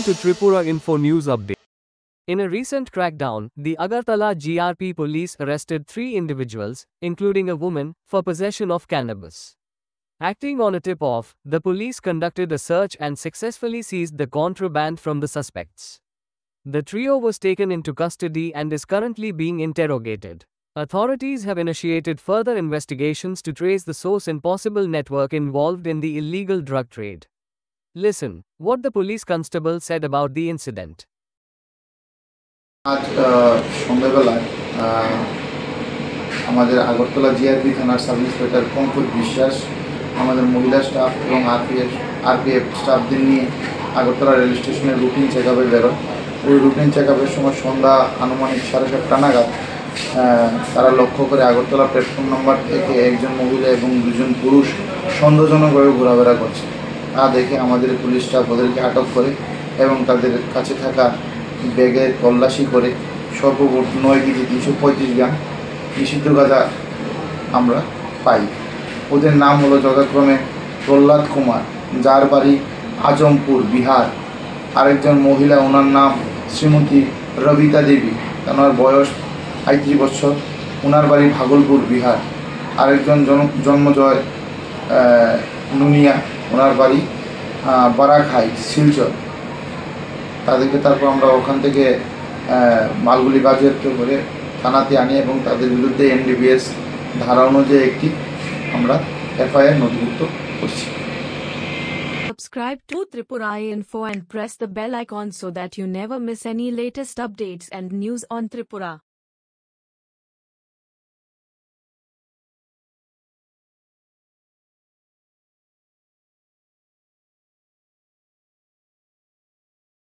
to Tripura Info News Update. In a recent crackdown, the Agartala GRP police arrested 3 individuals, including a woman, for possession of cannabis. Acting on a tip-off, the police conducted a search and successfully seized the contraband from the suspects. The trio was taken into custody and is currently being interrogated. Authorities have initiated further investigations to trace the source and possible network involved in the illegal drug trade. Listen, what the police constable said about the incident. আজ সন্ধ্যাবেলায় আমাদের Agartala GRP থানার sub inspector Pankaj বিশ্বাস আমাদের মহিলা staff এবং RPF স্টাফদের নিয়ে আগরতলা রেল স্টেশনের রুটিন চেকআপে বেরোয়। ওই রুটিন চেকআপের সময় সন্ধ্যা আনুমানিক 7:30 নাগাদ তারা লক্ষ্য করে আগরতলা প্ল্যাটফর্ম নাম্বার থেকে একজন মহিলা এবং 2জন পুরুষ সন্দেহজনকভাবে ঘোরাফেরা করছে। তা দেখে আমাদের পুলিশ স্টাফ ওদেরকে আটক করে এবং তাদের কাছে থাকা ব্যাগে তল্লাশি করে সর্বমোট 9 কেজি 335 গ্রাম নিষিদ্ধ গাঁজা আমরা পাই। ওদের নাম হলো যথাক্রমে প্রহ্লাদ কুমার, যার বাড়ি আজমপুর, বিহার। আরেকজন মহিলা, ওনার নাম শ্রীমতী রবিতা দেবী, ওনার বয়স 35 বছর, ওনার বাড়ি ভাগলপুর, বিহার। আরেকজন জন্মজয় নুনিয়া, ওনার বাড়ি বারাখাই, শিলচর। তাদেরকে তারপর আমরা ওখান থেকে মালগুলি বাজেয়াপ্ত করে থানাতে আনি এবং তাদের বিরুদ্ধে এনডিপিএস ধারা অনুযায়ী একটি আমরা এফআইআর নথিভুক্ত করছি। Subscribe to Tripura Info and press the bell icon so that you never miss any latest updates and news on Tripura.